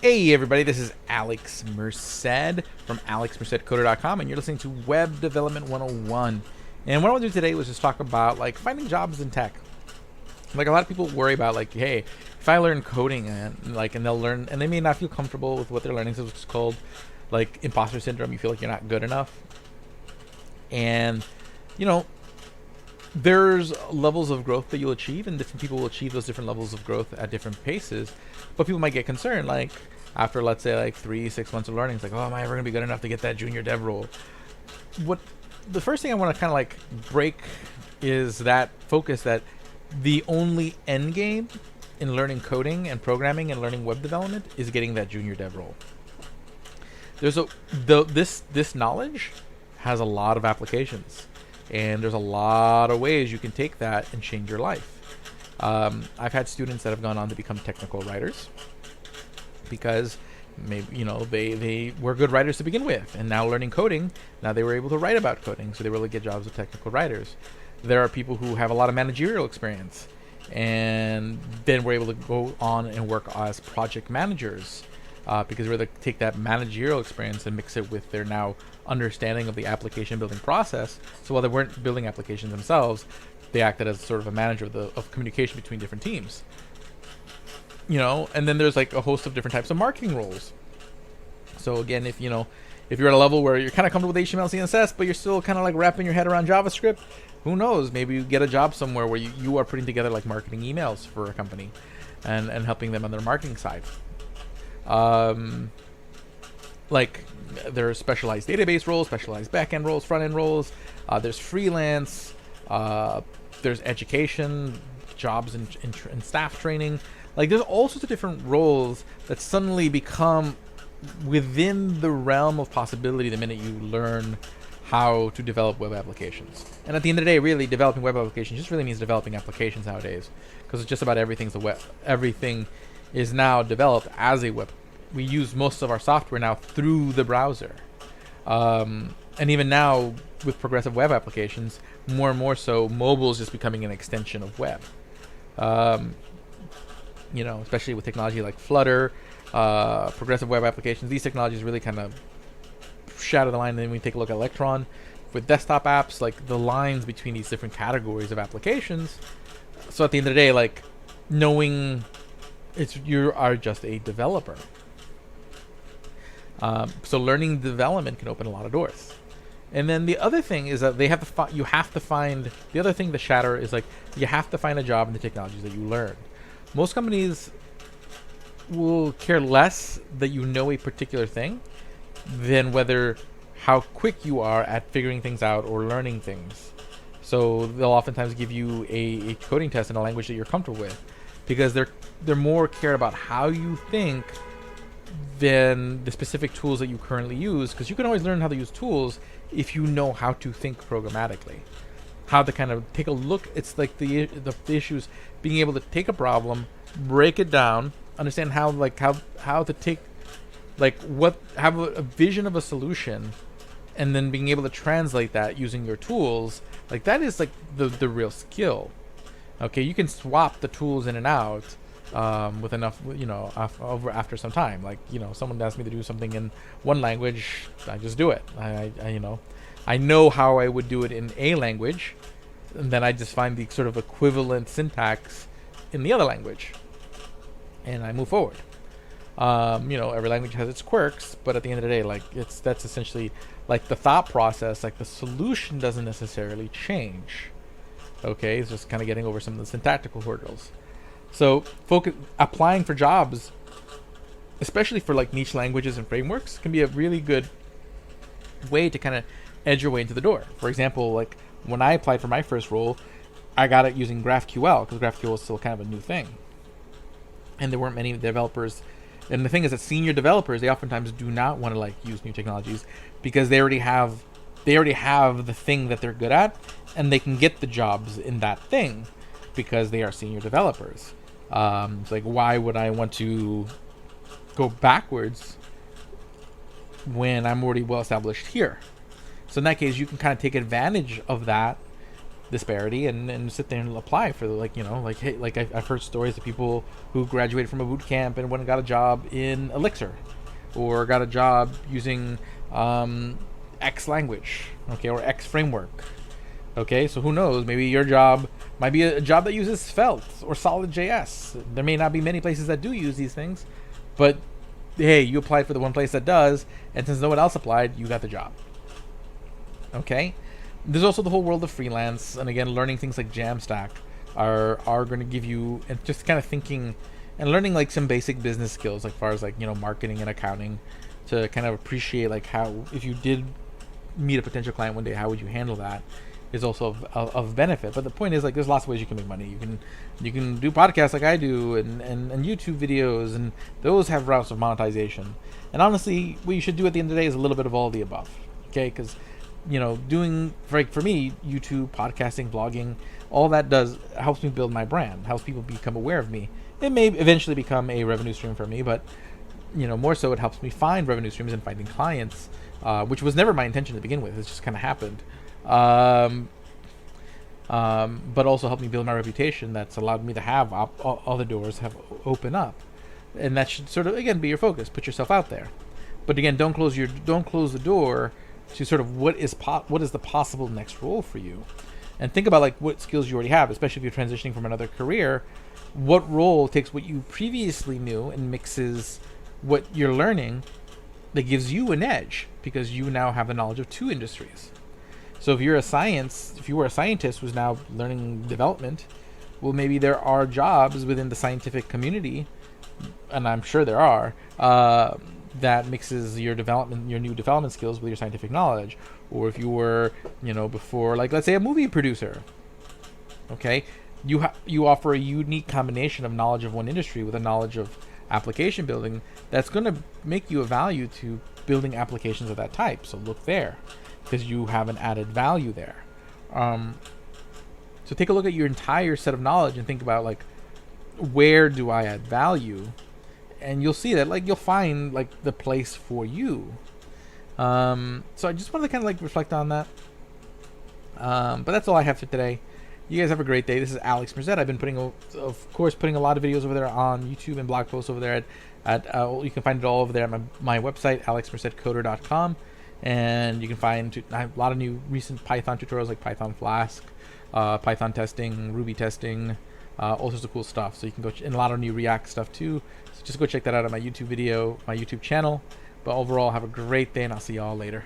Hey everybody, this is Alex Merced from alexmercedcoder.com, and you're listening to Web Development 101. And what I want to do today was just talk about like finding jobs in tech. Like a lot of people worry about like, hey, if I learn coding and they'll learn and they may not feel comfortable with what they're learning, so it's called like imposter syndrome. You feel like you're not good enough, and you know there's levels of growth that you'll achieve, and different people will achieve those different levels of growth at different paces. But people might get concerned, like after let's say like 3-6 months of learning, it's like, oh, am I ever gonna be good enough to get that junior dev role? What the first thing I want to kind of like break is that focus that the only end game in learning coding and programming and learning web development is getting that junior dev role. This knowledge has a lot of applications, and there's a lot of ways you can take that and change your life. I've had students that have gone on to become technical writers because maybe they were good writers to begin with, and now learning coding, now they were able to write about coding, so they were able to get jobs with technical writers. There are people who have a lot of managerial experience, and then were able to go on and work as project managers because they were able to take that managerial experience and mix it with their now understanding of the application building process. So while they weren't building applications themselves, they acted as sort of a manager of communication between different teams. And then there's like a host of different types of marketing roles. So again, if you're at a level where you're kind of comfortable with HTML, CSS, but you're still kind of like wrapping your head around JavaScript, who knows? Maybe you get a job somewhere where you are putting together like marketing emails for a company and helping them on their marketing side. Like there are specialized database roles, specialized backend roles, front end roles. There's freelance. There's education, jobs and staff training. Like there's all sorts of different roles that suddenly become within the realm of possibility the minute you learn how to develop web applications. And at the end of the day, really developing web applications just really means developing applications nowadays, because it's just about everything's the web. Everything is now developed as a web. We use most of our software now through the browser. And even now with progressive web applications, more and more so, mobile is just becoming an extension of web. Especially with technology like Flutter, progressive web applications, these technologies really kind of shadow the line. And then we take a look at Electron with desktop apps, like the lines between these different categories of applications. So at the end of the day, like knowing you are just a developer. So learning development can open a lot of doors. And then the other thing is that you have to find the other thing to shatter is like you have to find a job in the technologies that you learn. Most companies will care less that you know a particular thing than how quick you are at figuring things out or learning things. So they'll oftentimes give you a coding test in a language that you're comfortable with, because they're more cared about how you think than the specific tools that you currently use, because you can always learn how to use tools if you know how to think programmatically, how to kind of take a look. It's like the issues being able to take a problem, break it down, understand how to take have a vision of a solution, and then being able to translate that using your tools. Like that is like the real skill. Okay, you can swap the tools in and out with enough, after some time. Like, someone asks me to do something in one language, I just do it. I know how I would do it in a language, and then I just find the sort of equivalent syntax in the other language, and I move forward. Every language has its quirks, but at the end of the day, like that's essentially like the thought process. Like the solution doesn't necessarily change. Okay, it's just kind of getting over some of the syntactical hurdles. So applying for jobs, especially for like niche languages and frameworks, can be a really good way to kind of edge your way into the door. For example, like when I applied for my first role, I got it using GraphQL, because GraphQL is still kind of a new thing, and there weren't many developers. And the thing is that senior developers, they oftentimes do not want to like use new technologies because they already have the thing that they're good at, and they can get the jobs in that thing because they are senior developers. It's like, why would I want to go backwards when I'm already well established here? So in that case, you can kind of take advantage of that disparity and sit there and apply for like, like, hey, like I've heard stories of people who graduated from a boot camp and went and got a job in Elixir, or got a job using X language, okay, or X framework. Okay, so who knows? Maybe your job might be a job that uses Svelte or Solid.js. There may not be many places that do use these things, but hey, you applied for the one place that does, and since no one else applied, you got the job. Okay? There's also the whole world of freelance, and again, learning things like Jamstack are going to give you, and just kind of thinking and learning like some basic business skills, like far as like, marketing and accounting, to kind of appreciate like how, if you did meet a potential client one day, how would you handle that, is also of benefit. But the point is, like, there's lots of ways you can make money. You can do podcasts like I do, and YouTube videos, and those have routes of monetization. And honestly, what you should do at the end of the day is a little bit of all of the above. Okay, because doing, for me, YouTube, podcasting, blogging, all that helps me build my brand, helps people become aware of me. It may eventually become a revenue stream for me, but more so it helps me find revenue streams and finding clients, which was never my intention to begin with. It just kind of happened. But also helped me build my reputation. That's allowed me to have all the doors have open up, and that should sort of, again, be your focus. Put yourself out there, but again, don't close the door to sort of what is the possible next role for you, and think about like what skills you already have, especially if you're transitioning from another career. What role takes what you previously knew and mixes what you're learning that gives you an edge, because you now have the knowledge of two industries. So if you were a scientist who's now learning development, well, maybe there are jobs within the scientific community, and I'm sure there are, that mixes your new development skills with your scientific knowledge. Or if you were, before, like, let's say a movie producer, okay, you offer a unique combination of knowledge of one industry with a knowledge of application building that's going to make you a value to building applications of that type. So look there, because you have an added value there. So take a look at your entire set of knowledge and think about, like, where do I add value? And you'll see that, like, you'll find like the place for you. So I just wanted to kind of like reflect on that. But that's all I have for today. You guys have a great day. This is Alex Merced. I've been putting a lot of videos over there on YouTube and blog posts over there at you can find it all over there at my website, alexmercedcoder.com. And you can find a lot of new recent Python tutorials, like Python Flask, Python testing, Ruby testing, all sorts of cool stuff. So you can go and a lot of new React stuff too. So just go check that out on my YouTube channel. But overall, have a great day, and I'll see y'all later.